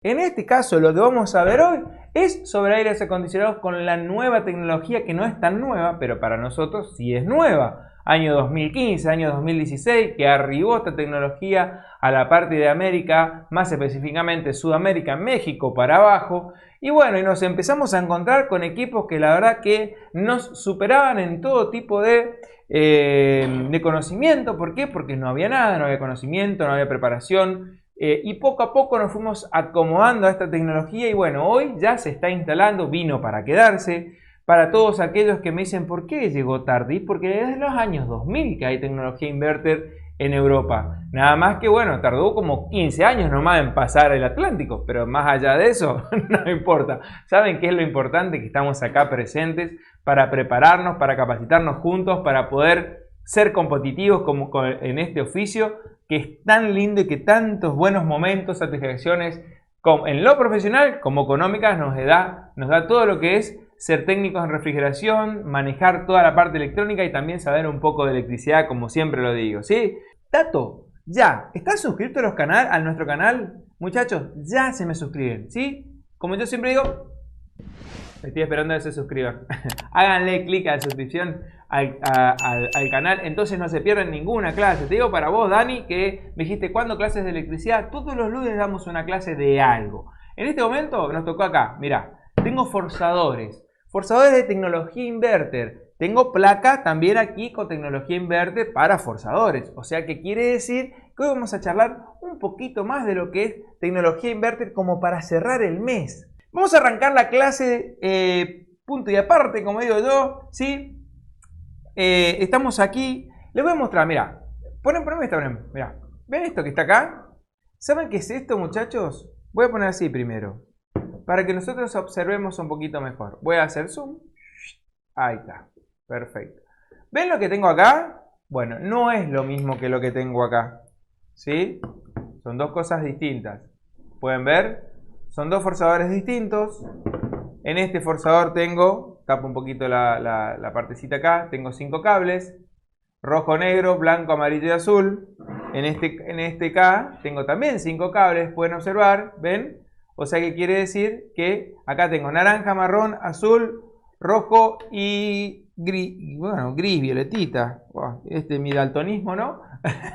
En este caso lo que vamos a ver hoy es sobre aires acondicionados con la nueva tecnología que no es tan nueva, pero para nosotros sí es nueva. Año 2015, año 2016, que arribó esta tecnología a la parte de América, más específicamente Sudamérica, México para abajo. Y bueno, y nos empezamos a encontrar con equipos que la verdad que nos superaban en todo tipo de conocimiento. ¿Por qué? Porque no había nada, no había conocimiento, no había preparación. Y poco a poco nos fuimos acomodando a esta tecnología y bueno, hoy ya se está instalando, vino para quedarse. Para todos aquellos que me dicen ¿por qué llegó tarde? Y porque desde los años 2000 que hay tecnología inverter en Europa. Nada más que bueno, tardó como 15 años nomás en pasar el Atlántico, pero más allá de eso, no importa. ¿Saben qué es lo importante? Que estamos acá presentes para prepararnos, para capacitarnos juntos, para poder ser competitivos como en este oficio que es tan lindo y que tantos buenos momentos, satisfacciones en lo profesional como económicas nos da todo lo que es ser técnicos en refrigeración, manejar toda la parte electrónica y también saber un poco de electricidad, como siempre lo digo, ¿sí? Tato, ya, ¿estás suscrito a nuestro canal? Muchachos, ya se me suscriben, ¿sí? Como yo siempre digo, estoy esperando a que se suscriban. Háganle clic a la suscripción al canal, entonces no se pierden ninguna clase. Te digo para vos, Dani, que me dijiste, ¿cuándo clases de electricidad? Todos los lunes damos una clase de algo. En este momento nos tocó acá, mirá, tengo forzadores de tecnología inverter. Tengo placa también aquí con tecnología inverter para forzadores. O sea que quiere decir que hoy vamos a charlar un poquito más de lo que es tecnología inverter como para cerrar el mes. Vamos a arrancar la clase punto y aparte, como digo yo, ¿sí? Estamos aquí. Les voy a mostrar, mira. Poneme esta, mira. ¿Ven esto que está acá? ¿Saben qué es esto, muchachos? Voy a poner así primero, para que nosotros observemos un poquito mejor. Voy a hacer zoom. Ahí está. Perfecto. ¿Ven lo que tengo acá? Bueno, no es lo mismo que lo que tengo acá. ¿Sí? Son dos cosas distintas. ¿Pueden ver? Son dos forzadores distintos. En este forzador tengo, tapo un poquito la partecita acá, tengo 5 cables. Rojo, negro, blanco, amarillo y azul. En este acá tengo también 5 cables. Pueden observar, ¿ven? O sea que quiere decir que acá tengo naranja, marrón, azul, rojo y gris, bueno, gris, violetita. Wow, este es mi daltonismo, ¿no?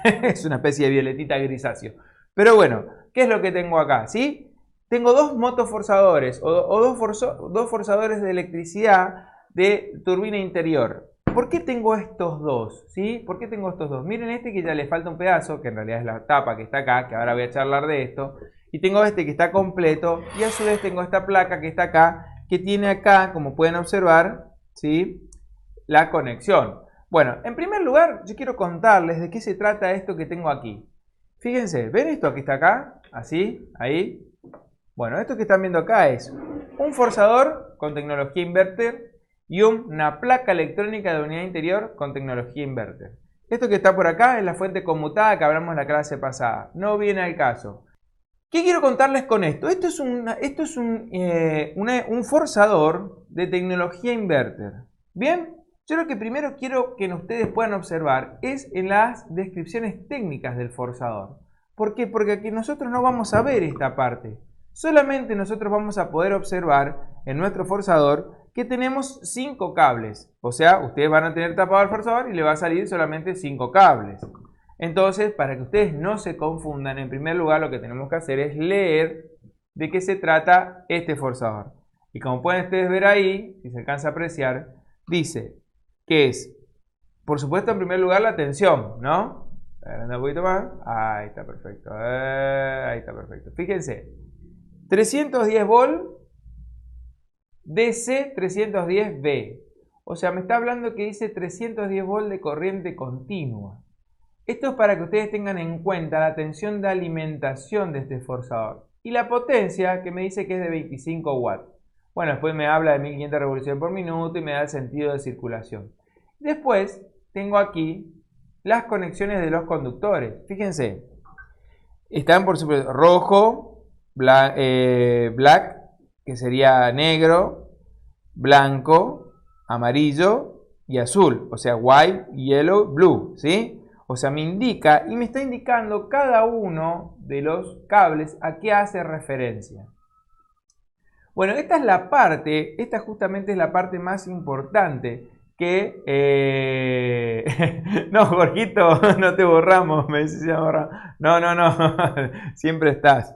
Es una especie de violetita grisáceo. Pero bueno, ¿qué es lo que tengo acá? ¿Sí? Tengo dos motoforzadores o dos forzadores de electricidad de turbina interior. ¿Por qué tengo estos dos? ¿Sí? ¿Por qué tengo estos dos? Miren este que ya le falta un pedazo, que en realidad es la tapa que está acá, que ahora voy a charlar de esto. Y tengo este que está completo y a su vez tengo esta placa que está acá, que tiene acá, como pueden observar, ¿sí? La conexión. Bueno, en primer lugar yo quiero contarles de qué se trata esto que tengo aquí. Fíjense, ¿ven esto que está acá? Así, ahí. Bueno, esto que están viendo acá es un forzador con tecnología inverter y una placa electrónica de unidad interior con tecnología inverter. Esto que está por acá es la fuente conmutada que hablamos en la clase pasada. No viene al caso. ¿Qué quiero contarles con esto? Esto es un forzador de tecnología inverter. Bien, yo lo que primero quiero que ustedes puedan observar es en las descripciones técnicas del forzador. ¿Por qué? Porque aquí nosotros no vamos a ver esta parte. Solamente nosotros vamos a poder observar en nuestro forzador que tenemos 5 cables. O sea, ustedes van a tener tapado el forzador y le va a salir solamente 5 cables. Entonces, para que ustedes no se confundan, en primer lugar lo que tenemos que hacer es leer de qué se trata este forzador. Y como pueden ustedes ver ahí, si se alcanza a apreciar, dice que es, por supuesto, en primer lugar la tensión, ¿no? Un poquito más. Ahí está perfecto. Ahí está perfecto. Fíjense. 310 volt DC 310V. O sea, me está hablando que dice 310 volt de corriente continua. Esto es para que ustedes tengan en cuenta la tensión de alimentación de este forzador. Y la potencia que me dice que es de 25 watts. Bueno, después me habla de 1500 revoluciones por minuto y me da el sentido de circulación. Después tengo aquí las conexiones de los conductores. Fíjense, están por supuesto rojo, black, que sería negro, blanco, amarillo y azul. O sea, white, yellow, blue, ¿sí? O sea, me indica y me está indicando cada uno de los cables a qué hace referencia. Bueno, esta es la parte, esta justamente es la parte más importante que... No, Jorgito, no te borramos, me dice, no, siempre estás.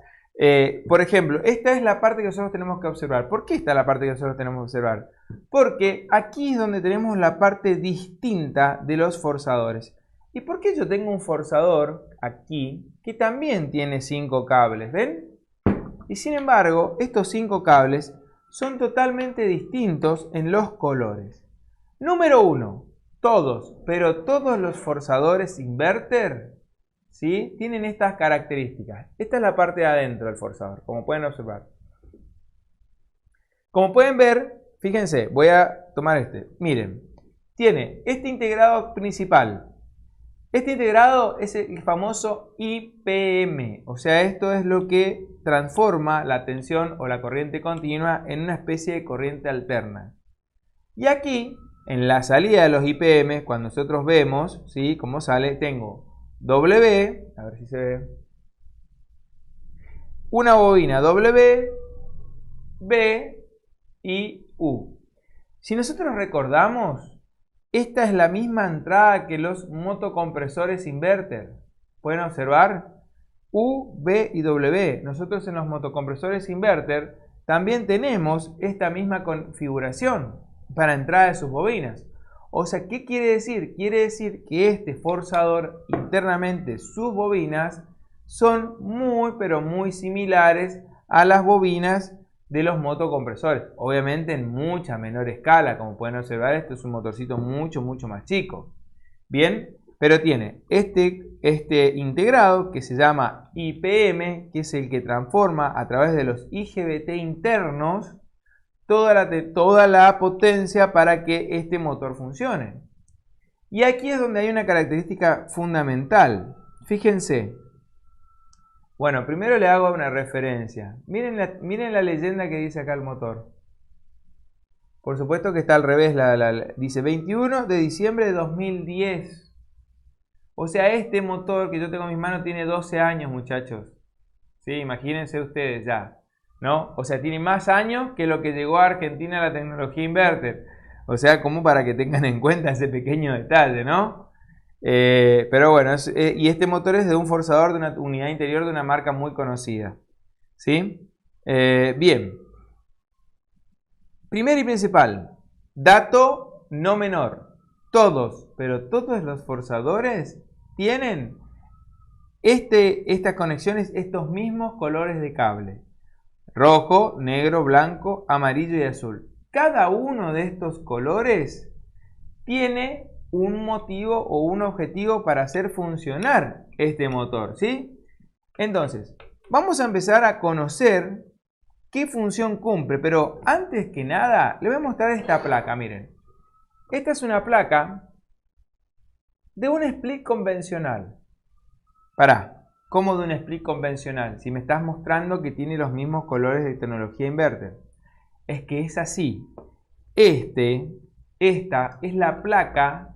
Por ejemplo, esta es la parte que nosotros tenemos que observar. ¿Por qué esta es la parte que nosotros tenemos que observar? Porque aquí es donde tenemos la parte distinta de los forzadores. ¿Y por qué yo tengo un forzador aquí que también tiene 5 cables? ¿Ven? Y sin embargo, estos 5 cables son totalmente distintos en los colores. Número 1, todos, pero todos los forzadores inverter, ¿sí?, tienen estas características. Esta es la parte de adentro del forzador, como pueden observar. Como pueden ver, fíjense, voy a tomar este. Miren, tiene este integrado principal. Este integrado es el famoso IPM, o sea, esto es lo que transforma la tensión o la corriente continua en una especie de corriente alterna. Y aquí, en la salida de los IPM, cuando nosotros vemos, ¿sí?, cómo sale, tengo W, a ver si se ve, una bobina W, B y U. Si nosotros recordamos, esta es la misma entrada que los motocompresores inverter. Pueden observar U, B y W. Nosotros en los motocompresores inverter también tenemos esta misma configuración para entrada de sus bobinas. O sea, ¿qué quiere decir? Quiere decir que este forzador internamente, sus bobinas, son muy pero muy similares a las bobinas de los motocompresores, obviamente en mucha menor escala. Como pueden observar, esto es un motorcito mucho más chico. Bien, pero tiene este integrado que se llama IPM, que es el que transforma a través de los IGBT internos toda la potencia para que este motor funcione. Y aquí es donde hay una característica fundamental. Fíjense. Bueno, primero le hago una referencia. Miren la leyenda que dice acá el motor. Por supuesto que está al revés. Dice 21 de diciembre de 2010. O sea, este motor que yo tengo en mis manos tiene 12 años, muchachos. ¿Sí? Imagínense ustedes ya, ¿no? O sea, tiene más años que lo que llegó a Argentina la tecnología inverter. O sea, como para que tengan en cuenta ese pequeño detalle, ¿no? Pero bueno, y este motor es de un forzador de una unidad interior de una marca muy conocida, ¿sí? Bien. Primero y principal, dato no menor. Pero todos los forzadores tienen estas conexiones, estos mismos colores de cable. Rojo, negro, blanco, amarillo y azul. Cada uno de estos colores tiene un motivo o un objetivo para hacer funcionar este motor, ¿sí? Entonces, vamos a empezar a conocer qué función cumple, pero antes que nada, le voy a mostrar esta placa, miren. Esta es una placa de un split convencional. ¿Cómo de un split convencional? Si me estás mostrando que tiene los mismos colores de tecnología inverter. Es que es así. Esta es la placa,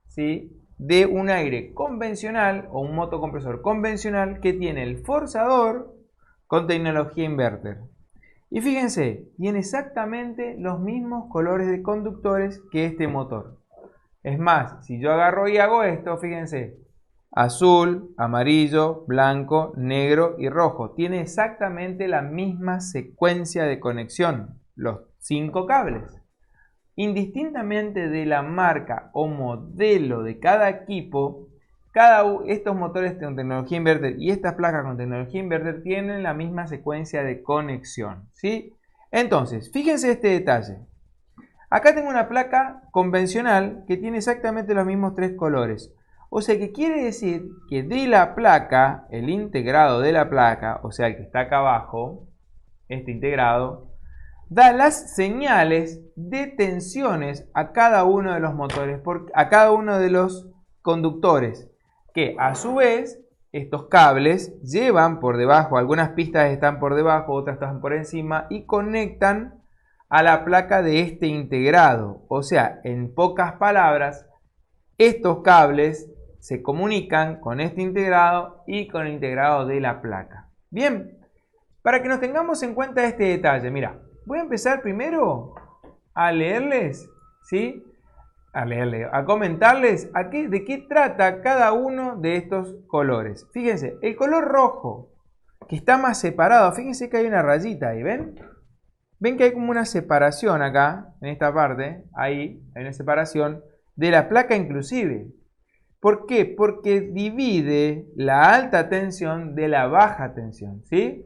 ¿sí?, de un aire convencional o un motocompresor convencional que tiene el forzador con tecnología inverter. Y fíjense, tiene exactamente los mismos colores de conductores que este motor. Es más, si yo agarro y hago esto, fíjense, azul, amarillo, blanco, negro y rojo. Tiene exactamente la misma secuencia de conexión, los 5 cables. Indistintamente de la marca o modelo de cada equipo, estos motores con tecnología inverter y estas placas con tecnología inverter tienen la misma secuencia de conexión, ¿sí? Entonces, fíjense este detalle. Acá tengo una placa convencional que tiene exactamente los mismos 3 colores. O sea que quiere decir que de la placa, el integrado de la placa, o sea el que está acá abajo, este integrado, da las señales de tensiones a cada uno de los motores, a cada uno de los conductores, que a su vez estos cables llevan por debajo, algunas pistas están por debajo, otras están por encima y conectan a la placa de este integrado. O sea, en pocas palabras, estos cables se comunican con este integrado y con el integrado de la placa. Bien, para que nos tengamos en cuenta este detalle, mira, voy a empezar primero a leerles, ¿sí? A comentarles de qué trata cada uno de estos colores. Fíjense, el color rojo, que está más separado, fíjense que hay una rayita ahí, ¿ven? Ven que hay como una separación acá, en esta parte, ahí, hay una separación de la placa inclusive. ¿Por qué? Porque divide la alta tensión de la baja tensión, ¿sí?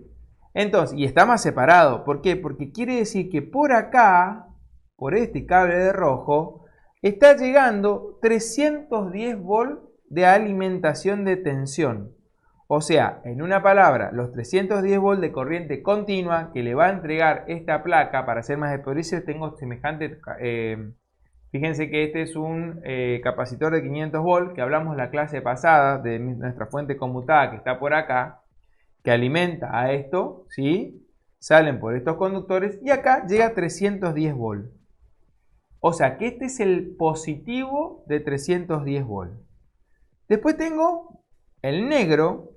Entonces, y está más separado. ¿Por qué? Porque quiere decir que por acá, por este cable de rojo, está llegando 310 volts de alimentación de tensión. O sea, en una palabra, los 310 volts de corriente continua que le va a entregar esta placa, para ser más específico, tengo semejante, fíjense que este es un capacitor de 500 volts, que hablamos la clase pasada de nuestra fuente conmutada que está por acá, que alimenta a esto, ¿sí? Salen por estos conductores y acá llega a 310 volts. O sea que este es el positivo de 310 volts. Después tengo el negro,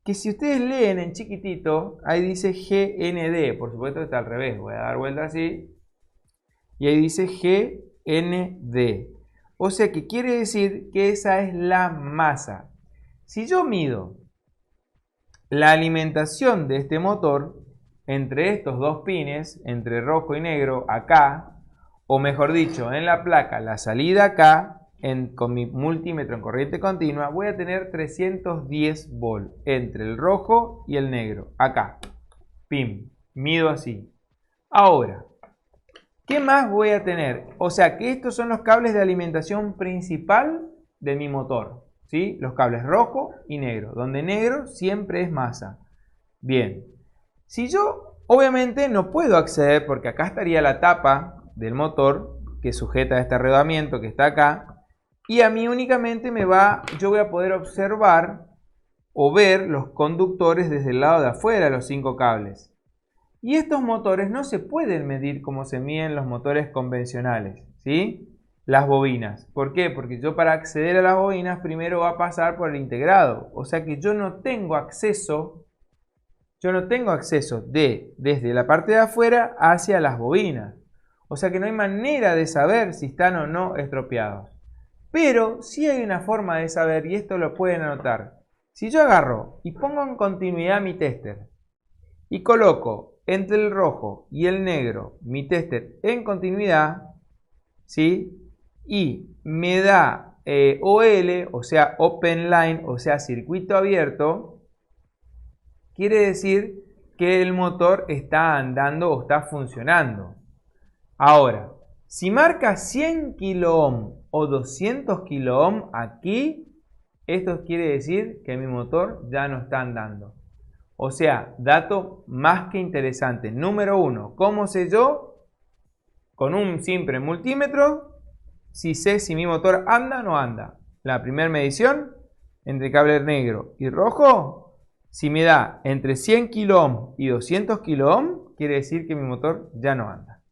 que si ustedes leen en chiquitito, ahí dice GND. Por supuesto está al revés. Voy a dar vuelta así. Y ahí dice GND. O sea que quiere decir que esa es la masa. Si yo mido la alimentación de este motor entre estos dos pines, entre rojo y negro, acá, o mejor dicho, en la placa, la salida acá, con mi multímetro en corriente continua, voy a tener 310 volts entre el rojo y el negro. Acá, pim, mido así. Ahora, ¿qué más voy a tener? O sea que estos son los cables de alimentación principal de mi motor, ¿sí? Los cables rojo y negro, donde negro siempre es masa. Bien, si yo obviamente no puedo acceder, porque acá estaría la tapa del motor que sujeta este rodamiento que está acá, y a mí únicamente yo voy a poder observar o ver los conductores desde el lado de afuera, los 5 cables. Y estos motores no se pueden medir como se miden los motores convencionales, ¿sí? Las bobinas. ¿Por qué? Porque yo, para acceder a las bobinas, primero va a pasar por el integrado. O sea que yo no tengo acceso desde la parte de afuera hacia las bobinas. O sea que no hay manera de saber si están o no estropeados. Pero sí hay una forma de saber, y esto lo pueden anotar. Si yo agarro y pongo en continuidad mi tester y coloco entre el rojo y el negro mi tester en continuidad, ¿sí? Y me da OL, o sea Open Line, o sea circuito abierto, quiere decir que el motor está andando o está funcionando. Ahora, si marca 100 kilo o 200 kilo aquí, esto quiere decir que mi motor ya no está andando. O sea, dato más que interesante. Número 1, ¿cómo sé yo? Con un simple multímetro, si sé si mi motor anda o no anda. La primera medición, entre cable negro y rojo, si me da entre 100 kilo y 200 kilo, quiere decir que mi motor ya no anda.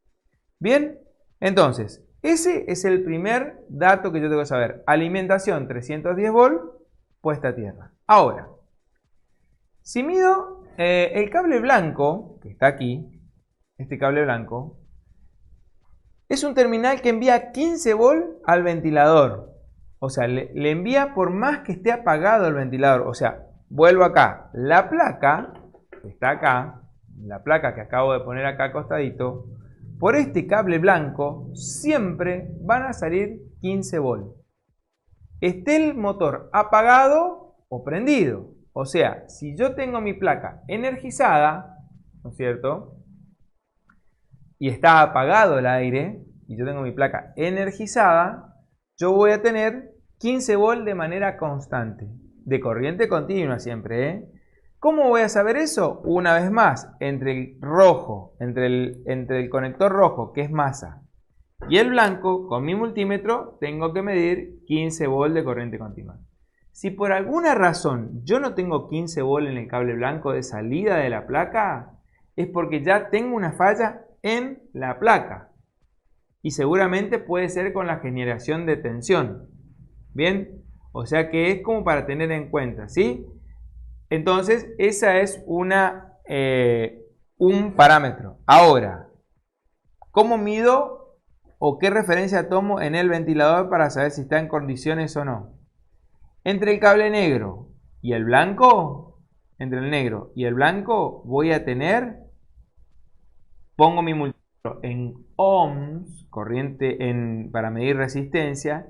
Bien, entonces, ese es el primer dato que yo tengo que saber. Alimentación 310 volts, puesta a tierra. Ahora, si mido el cable blanco, que está aquí, este cable blanco, es un terminal que envía 15 volts al ventilador. O sea, le envía por más que esté apagado el ventilador. O sea, vuelvo acá. La placa, que está acá, la placa que acabo de poner acá acostadito, por este cable blanco siempre van a salir 15 volts. Esté el motor apagado o prendido. O sea, si yo tengo mi placa energizada, ¿no es cierto? Y está apagado el aire, y yo tengo mi placa energizada, yo voy a tener 15 volts de manera constante. De corriente continua siempre, ¿eh? ¿Cómo voy a saber eso? Una vez más, entre el rojo, entre el conector rojo, que es masa, y el blanco, con mi multímetro, tengo que medir 15 volts de corriente continua. Si por alguna razón yo no tengo 15 volts en el cable blanco de salida de la placa, es porque ya tengo una falla en la placa. Y seguramente puede ser con la generación de tensión. Bien, O sea que es como para tener en cuenta, ¿sí? Entonces, esa es un parámetro. Ahora, ¿cómo mido o qué referencia tomo en el ventilador para saber si está en condiciones o no? Entre el cable negro y el blanco, voy a tener, pongo mi multímetro en ohms, corriente para medir resistencia,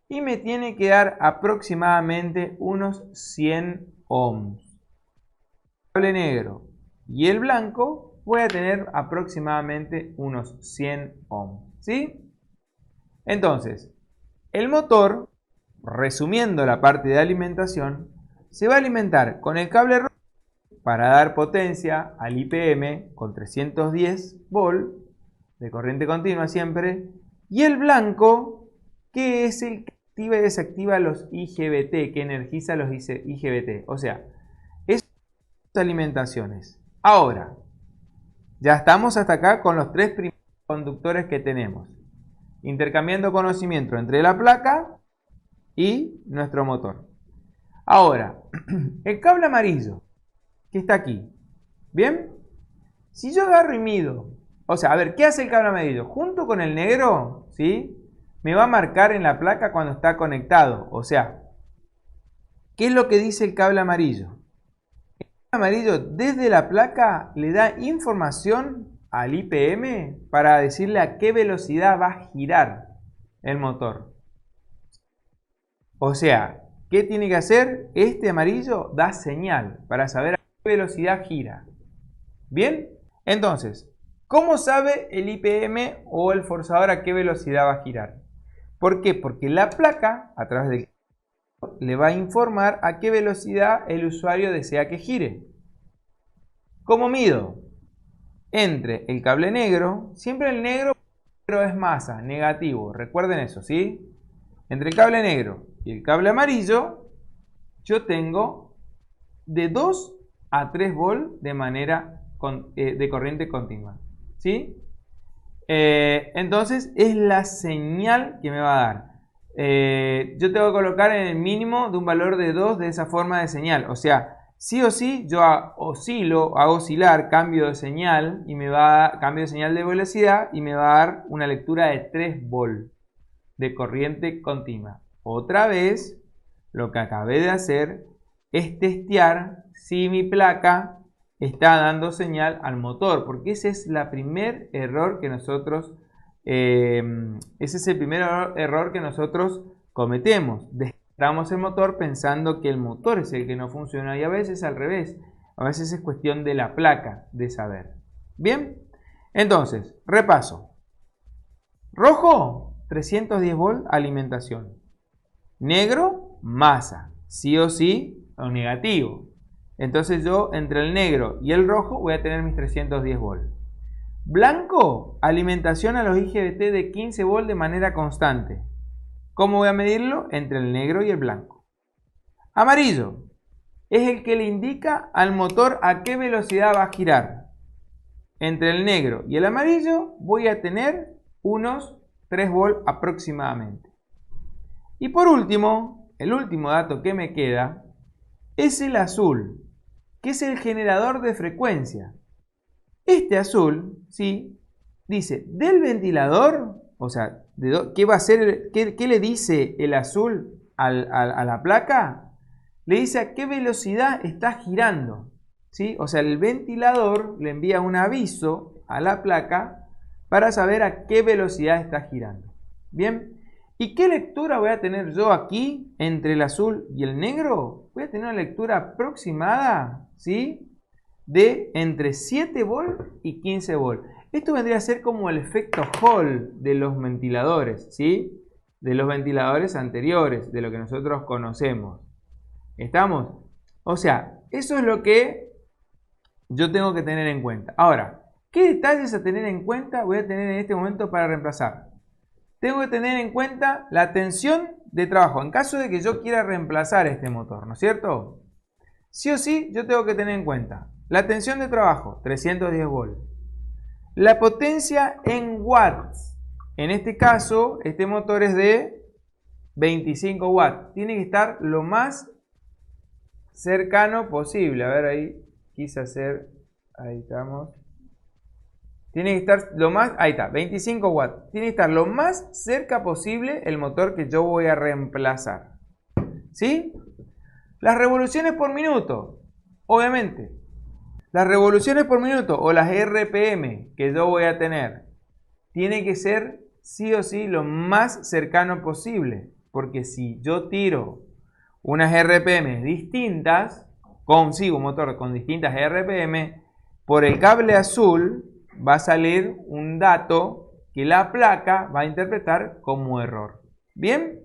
y me tiene que dar aproximadamente unos 100 ohms. El cable negro y el blanco voy a tener aproximadamente unos 100 ohms, ¿sí? Entonces, el motor, resumiendo la parte de alimentación, se va a alimentar con el cable rojo para dar potencia al IPM con 310 volt de corriente continua siempre, y el blanco, que es el que activa y desactiva los IGBT, que energiza los IGBT. O sea, esas alimentaciones. Ahora, ya estamos hasta acá con los tres primeros conductores que tenemos, intercambiando conocimiento entre la placa y nuestro motor. Ahora, el cable amarillo que está aquí, ¿bien? Si yo agarro y mido, o sea, a ver, ¿qué hace el cable amarillo? Junto con el negro, ¿sí? Me va a marcar en la placa cuando está conectado. O sea, ¿qué es lo que dice el cable amarillo? El cable amarillo desde la placa le da información al IPM para decirle a qué velocidad va a girar el motor. O sea, ¿qué tiene que hacer? Este amarillo da señal para saber a qué velocidad gira. ¿Bien? Entonces, ¿cómo sabe el IPM o el forzador a qué velocidad va a girar? ¿Por qué? Porque la placa, a través del le va a informar a qué velocidad el usuario desea que gire. ¿Cómo mido? Entre el cable negro, siempre el negro es masa, negativo, recuerden eso, ¿sí? Entre el cable negro y el cable amarillo, yo tengo de 2 a 3 volts de manera de corriente continua, ¿sí? Entonces es la señal que me va a dar. Yo tengo que colocar en el mínimo de un valor de 2 de esa forma de señal. O sea, sí o sí yo hago oscilar, cambio de señal y me va a cambio de señal de velocidad y me va a dar una lectura de 3 volts de corriente continua. Otra vez, lo que acabé de hacer es testear si mi placa está dando señal al motor, porque ese es el primer error que nosotros cometemos. Descartamos el motor pensando que el motor es el que no funciona, y a veces al revés, a veces es cuestión de la placa de saber. Bien, entonces, repaso. Rojo, 310 volts, alimentación. Negro, masa, sí o sí, o negativo. Entonces yo entre el negro y el rojo voy a tener mis 310 volts. Blanco, alimentación a los IGBT de 15 volts de manera constante. ¿Cómo voy a medirlo? Entre el negro y el blanco. Amarillo, es el que le indica al motor a qué velocidad va a girar. Entre el negro y el amarillo voy a tener unos 3 volts aproximadamente. Y por último, el último dato que me queda es el azul, que es el generador de frecuencia. Este azul, ¿sí? Dice, del ventilador, o sea, ¿qué va a hacer? ¿Qué le dice el azul a la placa? Le dice a qué velocidad está girando, ¿sí? O sea, el ventilador le envía un aviso a la placa para saber a qué velocidad está girando. Bien. ¿Y qué lectura voy a tener yo aquí entre el azul y el negro? Voy a tener una lectura aproximada, ¿sí? De entre 7 volts y 15 volts. Esto vendría a ser como el efecto Hall de los ventiladores, ¿sí? De los ventiladores anteriores, de lo que nosotros conocemos. ¿Estamos? O sea, eso es lo que yo tengo que tener en cuenta. Ahora, ¿qué detalles a tener en cuenta voy a tener en este momento para reemplazar? Tengo que tener en cuenta la tensión de trabajo en caso de que yo quiera reemplazar este motor, ¿no es cierto? Sí o sí, yo tengo que tener en cuenta la tensión de trabajo, 310 volts. La potencia en watts. En este caso, este motor es de 25 watts. Tiene que estar lo más cercano posible. A ver, ahí quise hacer, ahí estamos. Tiene que estar lo más, ahí está, 25 watts. Tiene que estar lo más cerca posible el motor que yo voy a reemplazar. ¿Sí? Las revoluciones por minuto, obviamente. Las revoluciones por minuto o las RPM que yo voy a tener, tiene que ser sí o sí lo más cercano posible. Porque si yo tiro unas RPM distintas, consigo un motor con distintas RPM, por el cable azul va a salir un dato que la placa va a interpretar como error. ¿Bien?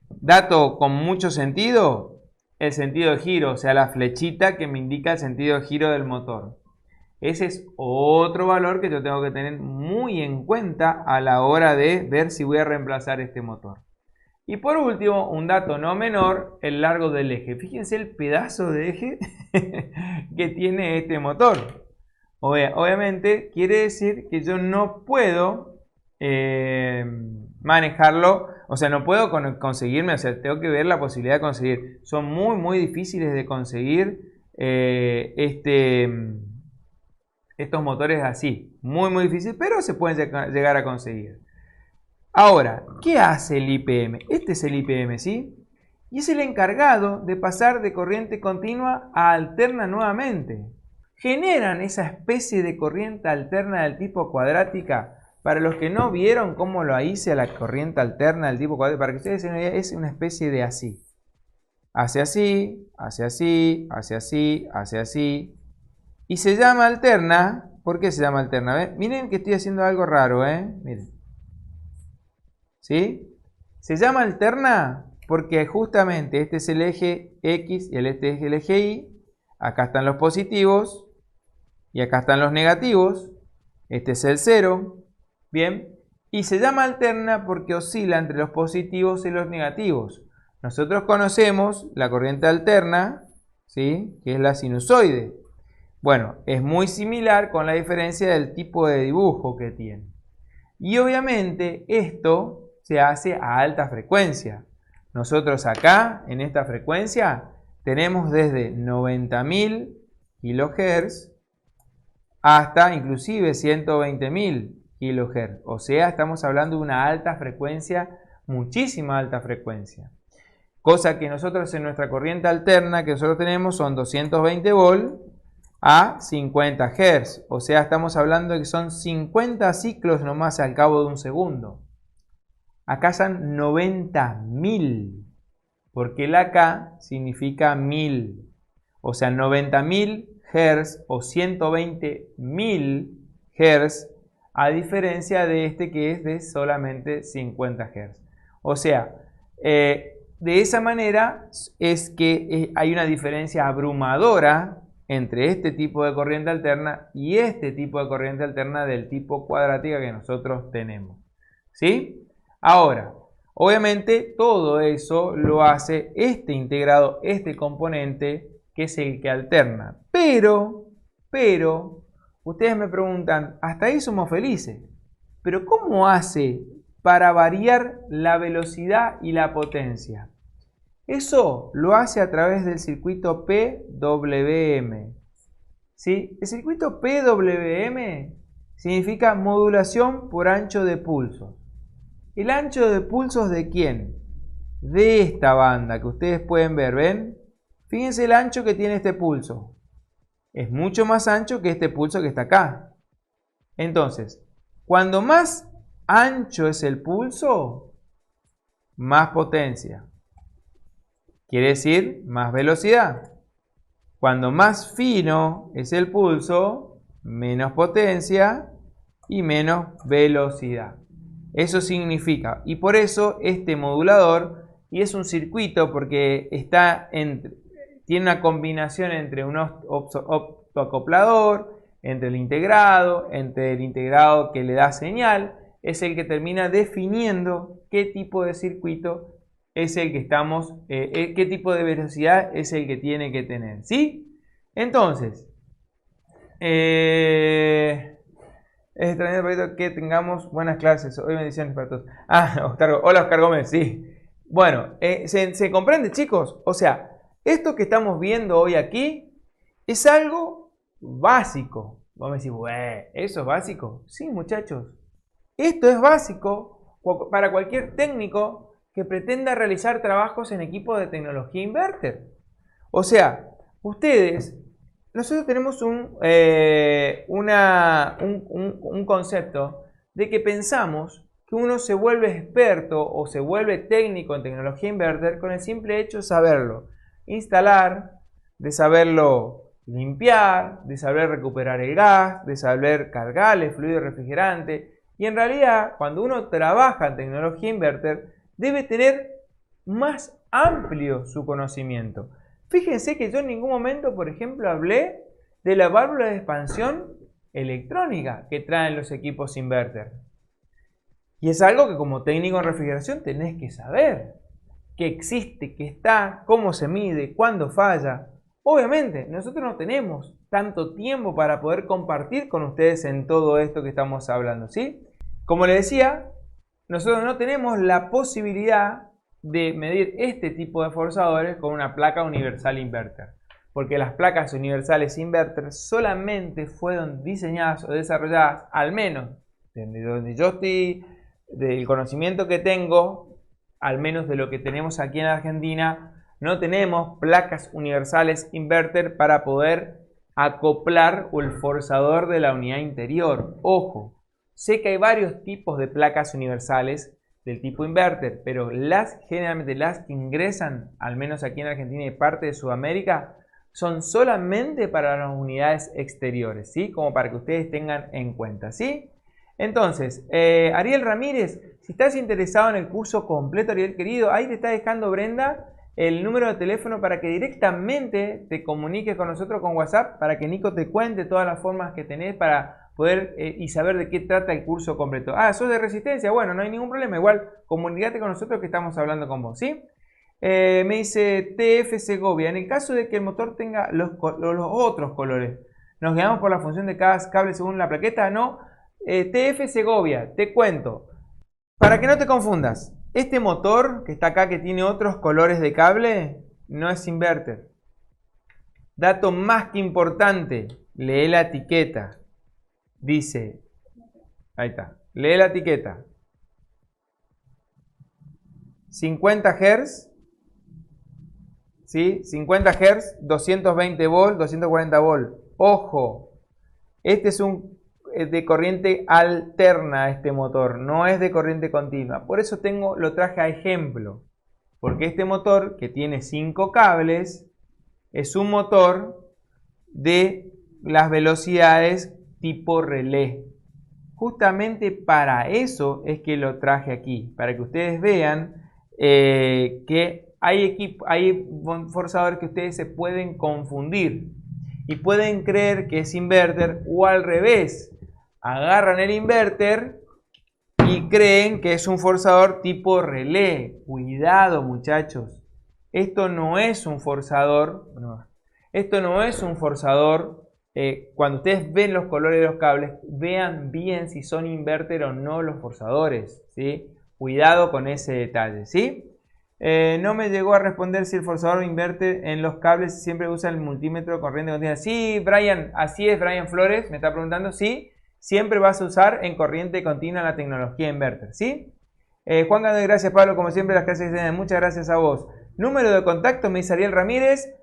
Dato con mucho sentido, el sentido de giro, o sea, la flechita que me indica el sentido de giro del motor. Ese es otro valor que yo tengo que tener muy en cuenta a la hora de ver si voy a reemplazar este motor. Y por último, un dato no menor, el largo del eje. Fíjense el pedazo de eje que tiene este motor. Obviamente quiere decir que yo no puedo manejarlo, o sea, no puedo conseguirme, o sea, tengo que ver la posibilidad de conseguir. Son muy difíciles de conseguir estos motores así. Muy difícil, pero se pueden llegar a conseguir. Ahora, ¿qué hace el IPM? Este es el IPM, ¿sí? Y es el encargado de pasar de corriente continua a alterna nuevamente. Generan esa especie de corriente alterna del tipo cuadrática. Para los que no vieron cómo lo hice a la corriente alterna del tipo cuadrática, para que ustedes se den una idea, es una especie de así. Hace así, hace así, hace así, hace así. Y se llama alterna. ¿Por qué se llama alterna? ¿Ven? Miren que estoy haciendo algo raro, miren. ¿Sí? Se llama alterna porque justamente este es el eje X y este es el eje Y. Acá están los positivos y acá están los negativos. Este es el 0. Bien. Y se llama alterna porque oscila entre los positivos y los negativos. Nosotros conocemos la corriente alterna, ¿sí? Que es la sinusoide. Bueno, es muy similar con la diferencia del tipo de dibujo que tiene. Y obviamente esto se hace a alta frecuencia. Nosotros acá, en esta frecuencia, tenemos desde 90.000 kHz hasta inclusive 120.000 kHz. O sea, estamos hablando de una alta frecuencia, muchísima alta frecuencia. Cosa que nosotros en nuestra corriente alterna que nosotros tenemos son 220 volts a 50 Hz. O sea, estamos hablando de que son 50 ciclos nomás al cabo de un segundo. Acá son 90.000, porque el AK significa 1000. O sea, 90.000 Hz o 120.000 Hz, a diferencia de este que es de solamente 50 Hz. O sea, de esa manera es que hay una diferencia abrumadora entre este tipo de corriente alterna y este tipo de corriente alterna del tipo cuadrática que nosotros tenemos. ¿Sí? Ahora, obviamente todo eso lo hace este integrado, este componente que es el que alterna. Pero, ustedes me preguntan, hasta ahí somos felices. Pero ¿cómo hace para variar la velocidad y la potencia? Eso lo hace a través del circuito PWM. ¿Sí? El circuito PWM significa modulación por ancho de pulsos. ¿El ancho de pulsos de quién? De esta banda que ustedes pueden ver, ¿ven? Fíjense el ancho que tiene este pulso. Es mucho más ancho que este pulso que está acá. Entonces, cuando más ancho es el pulso, más potencia. Quiere decir más velocidad. Cuando más fino es el pulso, menos potencia y menos velocidad. Eso significa, y por eso este modulador, y es un circuito porque tiene una combinación entre un optoacoplador, entre el integrado que le da señal, es el que termina definiendo qué tipo de circuito es el que qué tipo de velocidad es el que tiene que tener, ¿sí? Entonces, Es extraordinario que tengamos buenas clases. Hoy bendiciones para todos. Hola Oscar Gómez, sí. Bueno, ¿se comprende, chicos? O sea, esto que estamos viendo hoy aquí es algo básico. Vamos a decir, ¿eso es básico? Sí, muchachos. Esto es básico para cualquier técnico que pretenda realizar trabajos en equipo de tecnología inverter. O sea, nosotros tenemos un concepto de que pensamos que uno se vuelve experto o se vuelve técnico en tecnología inverter con el simple hecho de saberlo instalar, de saberlo limpiar, de saber recuperar el gas, de saber cargar el fluido refrigerante. Y en realidad, cuando uno trabaja en tecnología inverter, debe tener más amplio su conocimiento. Fíjense que yo en ningún momento, por ejemplo, hablé de la válvula de expansión electrónica que traen los equipos inverter. Y es algo que como técnico en refrigeración tenés que saber. Que existe, que está, cómo se mide, cuándo falla. Obviamente, nosotros no tenemos tanto tiempo para poder compartir con ustedes en todo esto que estamos hablando, ¿sí? Como les decía, nosotros no tenemos la posibilidad de medir este tipo de forzadores con una placa universal inverter. Porque las placas universales inverter solamente fueron diseñadas o desarrolladas, al menos desde donde yo estoy, del conocimiento que tengo, al menos de lo que tenemos aquí en Argentina, no tenemos placas universales inverter para poder acoplar el forzador de la unidad interior. Ojo, sé que hay varios tipos de placas universales del tipo inverter, pero generalmente las que ingresan, al menos aquí en Argentina y parte de Sudamérica, son solamente para las unidades exteriores, ¿sí? Como para que ustedes tengan en cuenta, ¿sí? Entonces, Ariel Ramírez, si estás interesado en el curso completo, Ariel querido, ahí te está dejando Brenda el número de teléfono para que directamente te comuniques con nosotros con WhatsApp, para que Nico te cuente todas las formas que tenés para poder y saber de qué trata el curso completo. ¿Sos de resistencia? Bueno, no hay ningún problema, igual comunícate con nosotros que estamos hablando con vos, ¿sí? Me dice TF Segovia, en el caso de que el motor tenga los otros colores, ¿nos guiamos por la función de cada cable según la plaqueta? No. TF Segovia, te cuento, para que no te confundas, este motor que está acá que tiene otros colores de cable no es inverter. Dato más que importante, lee la etiqueta. Dice, ahí está, lee la etiqueta. 50 Hz, ¿sí? 50 Hz, 220 volt, 240 volt. Ojo, este es de corriente alterna este motor, no es de corriente continua. Por eso lo traje a ejemplo. Porque este motor que tiene 5 cables es un motor de las velocidades tipo relé. Justamente para eso es que lo traje aquí. Para que ustedes vean que hay forzadores que ustedes se pueden confundir. Y pueden creer que es inverter o al revés. Agarran el inverter y creen que es un forzador tipo relé. Cuidado, muchachos. Esto no es un forzador. Esto no es un forzador. Cuando ustedes ven los colores de los cables, vean bien si son inverter o no los forzadores, ¿sí? Cuidado con ese detalle, ¿sí? No me llegó a responder si el forzador inverter en los cables siempre usa el multímetro de corriente continua. Sí, Brian, así es, Brian Flores, me está preguntando, sí. Siempre vas a usar en corriente continua la tecnología inverter, ¿sí? Juan Gandhi, gracias Pablo, como siempre las clases de muchas gracias a vos. Número de contacto, me dice Ariel Ramírez.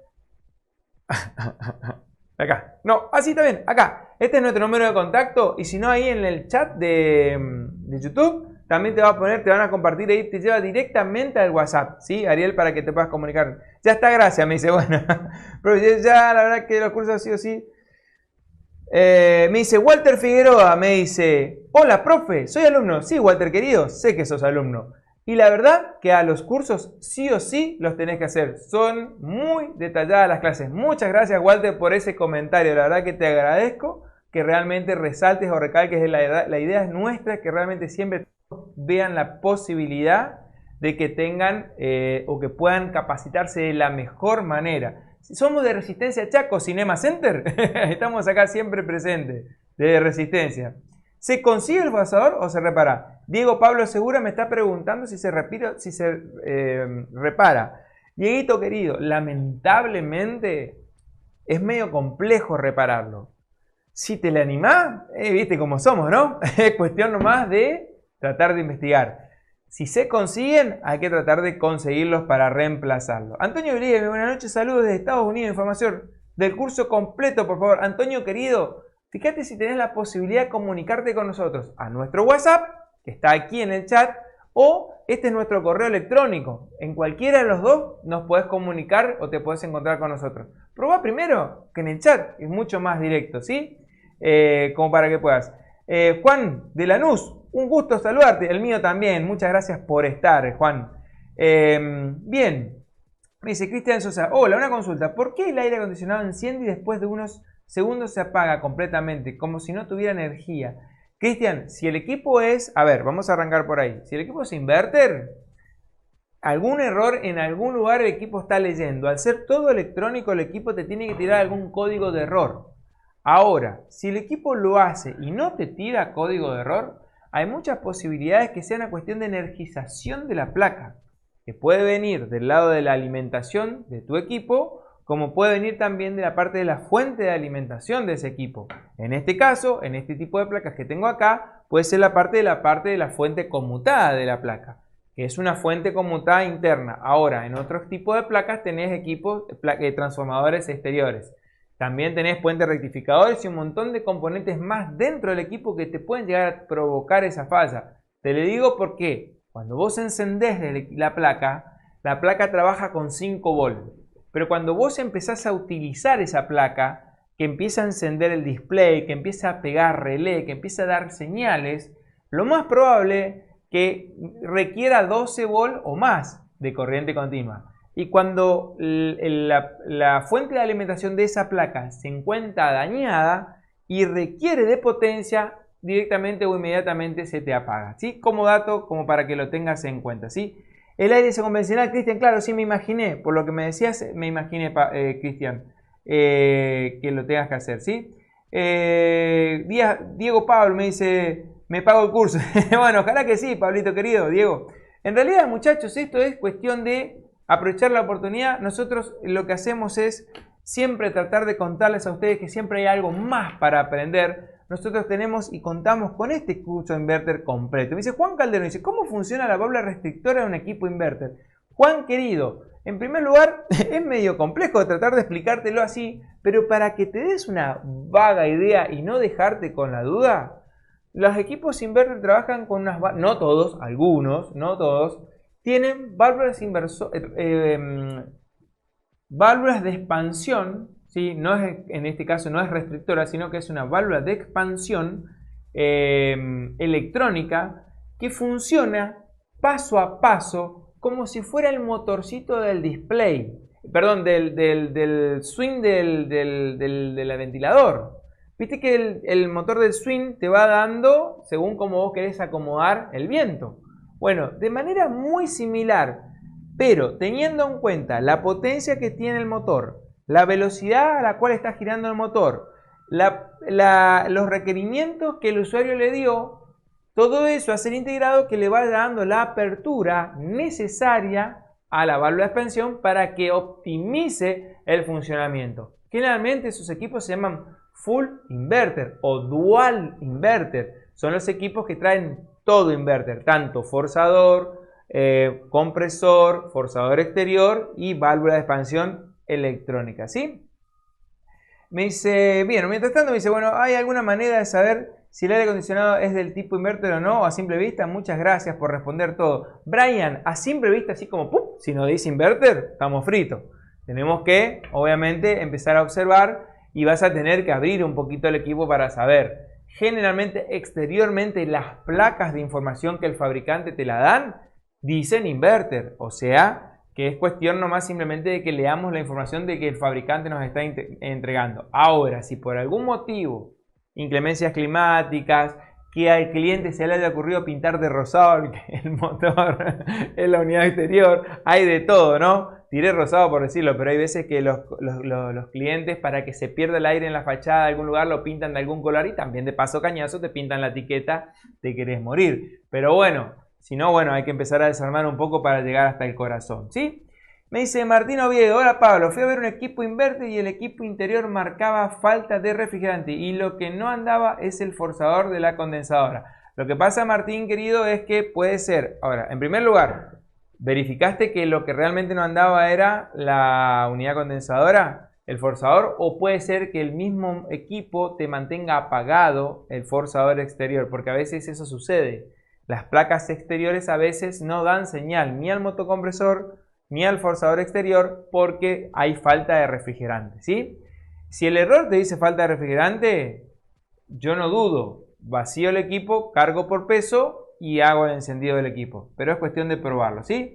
Acá, no, así está bien, acá. Este es nuestro número de contacto y si no ahí en el chat de YouTube también te va a poner, te van a compartir ahí, te lleva directamente al WhatsApp, ¿sí? Ariel, para que te puedas comunicar. Ya está, gracias, me dice, bueno, pero ya la verdad que los cursos sí o sí. Me dice Walter Figueroa, me dice, hola profe, soy alumno. Sí, Walter querido, sé que sos alumno. Y la verdad que a los cursos sí o sí los tenés que hacer. Son muy detalladas las clases. Muchas gracias Walter por ese comentario. La verdad que te agradezco que realmente resaltes o recalques. La idea es nuestra, que realmente siempre vean la posibilidad de que tengan o que puedan capacitarse de la mejor manera. Somos de Resistencia Chaco Cinema Center. Estamos acá siempre presentes, de Resistencia. ¿Se consigue el fasador o se repara? Diego Pablo Segura me está preguntando si se repara. Dieguito querido, lamentablemente es medio complejo repararlo. Si te le animás, viste cómo somos, ¿no? Es cuestión nomás de tratar de investigar. Si se consiguen, hay que tratar de conseguirlos para reemplazarlo. Antonio Grieve, buenas noches, saludos desde Estados Unidos, información del curso completo, por favor. Antonio querido, fíjate si tenés la posibilidad de comunicarte con nosotros a nuestro WhatsApp, que está aquí en el chat, o este es nuestro correo electrónico. En cualquiera de los dos nos podés comunicar o te podés encontrar con nosotros. Probá primero que en el chat, es mucho más directo, ¿sí? Como para que puedas. Juan de Lanús, un gusto saludarte, el mío también, muchas gracias por estar, Juan. Bien, me dice Cristian Sosa, hola, una consulta, ¿por qué el aire acondicionado enciende y después de unos segundos se apaga completamente, como si no tuviera energía? Cristian, si el equipo es, a ver, vamos a arrancar por ahí, si el equipo es inverter, algún error en algún lugar el equipo está leyendo, al ser todo electrónico el equipo te tiene que tirar algún código de error. Ahora, si el equipo lo hace y no te tira código de error, hay muchas posibilidades que sea una cuestión de energización de la placa, que puede venir del lado de la alimentación de tu equipo, como puede venir también de la parte de la fuente de alimentación de ese equipo. En este caso, en este tipo de placas que tengo acá, puede ser la parte de la fuente conmutada de la placa, que es una fuente conmutada interna. Ahora, en otros tipos de placas tenés equipos, transformadores exteriores. También tenés puentes rectificadores y un montón de componentes más dentro del equipo que te pueden llegar a provocar esa falla. Te lo digo porque cuando vos encendés la placa trabaja con 5 volts. Pero cuando vos empezás a utilizar esa placa, que empieza a encender el display, que empieza a pegar relé, que empieza a dar señales, lo más probable que requiera 12 volts o más de corriente continua. Y cuando la fuente de alimentación de esa placa se encuentra dañada y requiere de potencia, directamente o inmediatamente se te apaga, ¿sí? Como dato, como para que lo tengas en cuenta, ¿sí? El aire convencional, Cristian, claro, sí me imaginé, por lo que me decías, me imaginé, Cristian, que lo tengas que hacer, ¿sí? Diego Pablo me dice, me pago el curso. Bueno, ojalá que sí, Pablito querido, Diego. En realidad, muchachos, esto es cuestión de aprovechar la oportunidad. Nosotros lo que hacemos es siempre tratar de contarles a ustedes que siempre hay algo más para aprender. Nosotros tenemos y contamos con este curso de inverter completo. Me dice Juan Calderón, dice, ¿cómo funciona la válvula restrictora de un equipo inverter? Juan querido, en primer lugar, es medio complejo tratar de explicártelo así, pero para que te des una vaga idea y no dejarte con la duda, los equipos inverter trabajan con unas, no todos, algunos, no todos, tienen válvulas de expansión. ¿Sí? No es, en este caso no es restrictora, sino que es una válvula de expansión electrónica que funciona paso a paso como si fuera el motorcito del display, perdón, del swing del ventilador. Viste que el motor del swing te va dando según como vos querés acomodar el viento. Bueno, de manera muy similar, pero teniendo en cuenta la potencia que tiene el motor, la velocidad a la cual está girando el motor, los requerimientos que el usuario le dio, todo eso a ser integrado que le vaya dando la apertura necesaria a la válvula de expansión para que optimice el funcionamiento. Generalmente esos equipos se llaman full inverter o dual inverter. Son los equipos que traen todo inverter, tanto forzador, compresor, forzador exterior y válvula de expansión electrónica, ¿sí? Me dice, bien, mientras tanto me dice, bueno, ¿hay alguna manera de saber si el aire acondicionado es del tipo inverter o no? A simple vista, muchas gracias por responder todo. Brian, a simple vista, así como, ¡pum!, si nos dice inverter, estamos fritos. Tenemos que, obviamente, empezar a observar y vas a tener que abrir un poquito el equipo para saber. Generalmente, exteriormente, las placas de información que el fabricante te la dan, dicen inverter, o sea, que es cuestión nomás simplemente de que leamos la información de que el fabricante nos está entregando. Ahora, si por algún motivo, inclemencias climáticas, que al cliente se le haya ocurrido pintar de rosado el motor en la unidad exterior, hay de todo, ¿no? tiré rosado por decirlo, pero hay veces que los clientes, para que se pierda el aire en la fachada de algún lugar, lo pintan de algún color y también de paso cañazo te pintan la etiqueta "te querés morir". Pero bueno, si no, bueno, hay que empezar a desarmar un poco para llegar hasta el corazón, ¿sí? Me dice Martín Oviedo: hola Pablo, fui a ver un equipo inverter y el equipo interior marcaba falta de refrigerante y lo que no andaba es el forzador de la condensadora. Lo que pasa, Martín querido, es que puede ser, ahora, en primer lugar, ¿verificaste que lo que realmente no andaba era la unidad condensadora, el forzador? ¿O puede ser que el mismo equipo te mantenga apagado el forzador exterior? Porque a veces eso sucede. Las placas exteriores a veces no dan señal ni al motocompresor ni al forzador exterior porque hay falta de refrigerante, ¿sí? Si el error te dice falta de refrigerante, yo no dudo, vacío el equipo, cargo por peso y hago el encendido del equipo, pero es cuestión de probarlo, ¿sí?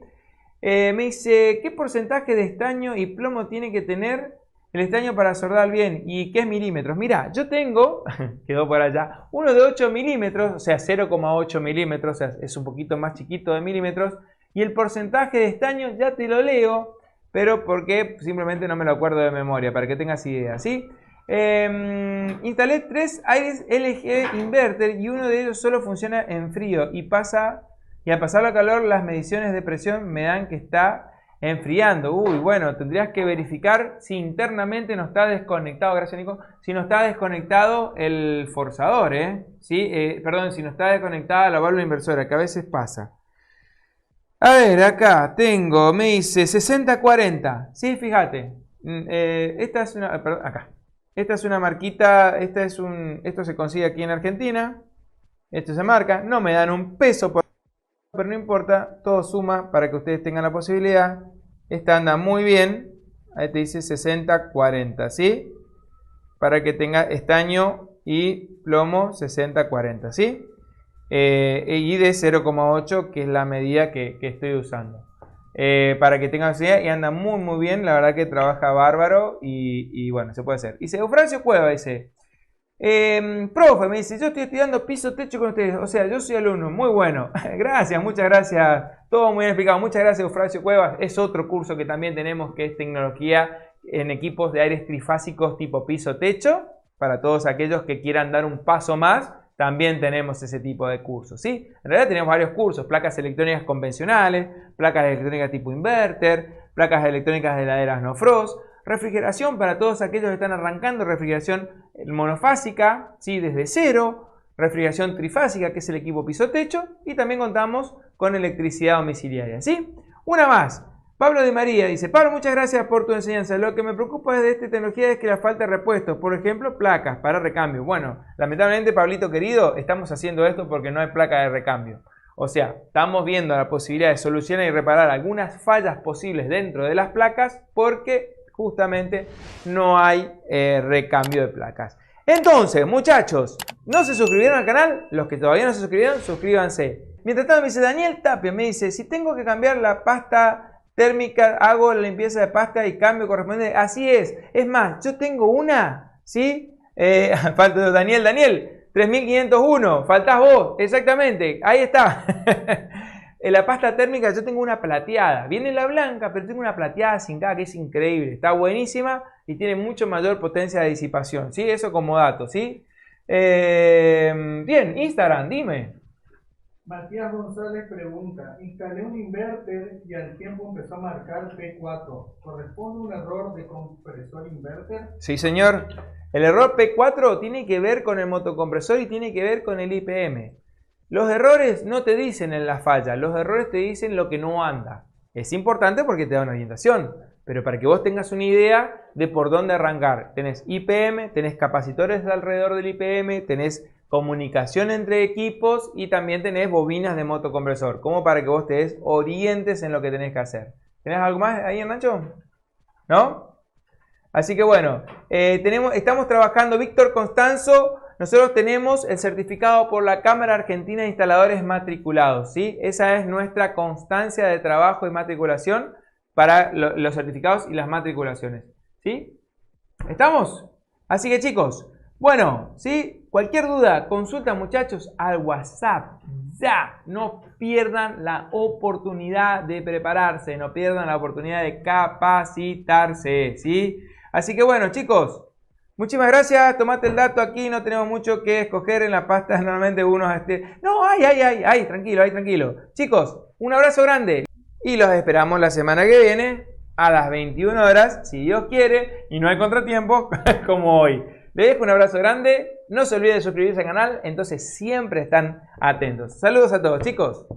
Me dice, ¿qué porcentaje de estaño y plomo tiene que tener el estaño para soldar bien? ¿Y qué milímetros? Mira, yo tengo, quedó por allá, uno de 8 milímetros, o sea, 0,8 milímetros, o sea, es un poquito más chiquito de milímetros, y el porcentaje de estaño ya te lo leo, pero porque simplemente no me lo acuerdo de memoria, para que tengas idea, ¿sí? Instalé 3 aires LG inverter y uno de ellos solo funciona en frío y al pasar la calor las mediciones de presión me dan que está enfriando. Uy, bueno, tendrías que verificar si internamente no está desconectado, gracias Nico, si no está desconectado el forzador, ¿sí? Perdón, si no está desconectada la válvula inversora, que a veces pasa. A ver, acá tengo, me dice 60-40, sí, fíjate, esta es una, perdón, acá. Esta es una marquita, esto se consigue aquí en Argentina, esto se marca, no me dan un peso, pero no importa, todo suma para que ustedes tengan la posibilidad. Esta anda muy bien, ahí te dice 60-40, ¿sí? Para que tenga estaño y plomo 60-40, ¿sí? Y de 0,8, que es la medida que estoy usando. Para que tengan idea, y anda muy bien, la verdad que trabaja bárbaro y bueno, se puede hacer. Dice Eufrasio Cueva, dice, profe, me dice, yo estoy estudiando piso techo con ustedes, o sea, yo soy alumno, muy bueno. Gracias, muchas gracias, todo muy bien explicado, muchas gracias Eufrasio Cueva. Es otro curso que también tenemos, que es tecnología en equipos de aires trifásicos tipo piso techo, para todos aquellos que quieran dar un paso más. También tenemos ese tipo de cursos, ¿sí? En realidad tenemos varios cursos, placas electrónicas convencionales, placas electrónicas tipo inverter, placas electrónicas de heladeras no frost, refrigeración para todos aquellos que están arrancando, refrigeración monofásica, ¿sí? Desde cero, refrigeración trifásica, que es el equipo piso-techo, y también contamos con electricidad domiciliaria, ¿sí? Una más. Pablo de María dice, Pablo, muchas gracias por tu enseñanza. Lo que me preocupa de esta tecnología es que la falta de repuestos, por ejemplo, placas para recambio. Bueno, lamentablemente, Pablito querido, estamos haciendo esto porque no hay placa de recambio. O sea, estamos viendo la posibilidad de solucionar y reparar algunas fallas posibles dentro de las placas porque justamente no hay recambio de placas. Entonces, muchachos, ¿no se suscribieron al canal? Los que todavía no se suscribieron, suscríbanse. Mientras tanto, me dice Daniel Tapia, me dice, si tengo que cambiar la pasta térmica, hago la limpieza de pasta y cambio correspondiente. Así es. Es más, yo tengo una, ¿sí? Falta Daniel, 3501. Faltás vos, exactamente. Ahí está. En la pasta térmica yo tengo una plateada. Viene la blanca, pero tengo una plateada sin nada que es increíble. Está buenísima y tiene mucho mayor potencia de disipación, ¿sí? Eso como dato, ¿sí? Bien, Instagram, dime. Matías González pregunta, instalé un inverter y al tiempo empezó a marcar P4. ¿Corresponde un error de compresor inverter? Sí, señor. El error P4 tiene que ver con el motocompresor y tiene que ver con el IPM. Los errores no te dicen en la falla, los errores te dicen lo que no anda. Es importante porque te da una orientación, pero para que vos tengas una idea de por dónde arrancar. Tenés IPM, tenés capacitores alrededor del IPM, tenés comunicación entre equipos y también tenés bobinas de motocompresor, como para que vos te des orientes en lo que tenés que hacer. ¿Tenés algo más ahí, Nacho? ¿No? Así que bueno, estamos trabajando, Víctor Constanzo, nosotros tenemos el certificado por la Cámara Argentina de Instaladores Matriculados, ¿sí? Esa es nuestra constancia de trabajo y matriculación para los certificados y las matriculaciones, ¿sí? ¿Estamos? Así que chicos, bueno, ¿sí? Cualquier duda, consulta muchachos al WhatsApp. Ya, no pierdan la oportunidad de prepararse, no pierdan la oportunidad de capacitarse, ¿sí? Así que bueno, chicos, muchísimas gracias. Tomate el dato aquí, no tenemos mucho que escoger en la pasta. Normalmente uno... No, tranquilo, tranquilo. Chicos, un abrazo grande y los esperamos la semana que viene a las 21 horas, si Dios quiere, y no hay contratiempo como hoy. Les dejo un abrazo grande. No se olviden de suscribirse al canal, entonces siempre están atentos. Saludos a todos, chicos.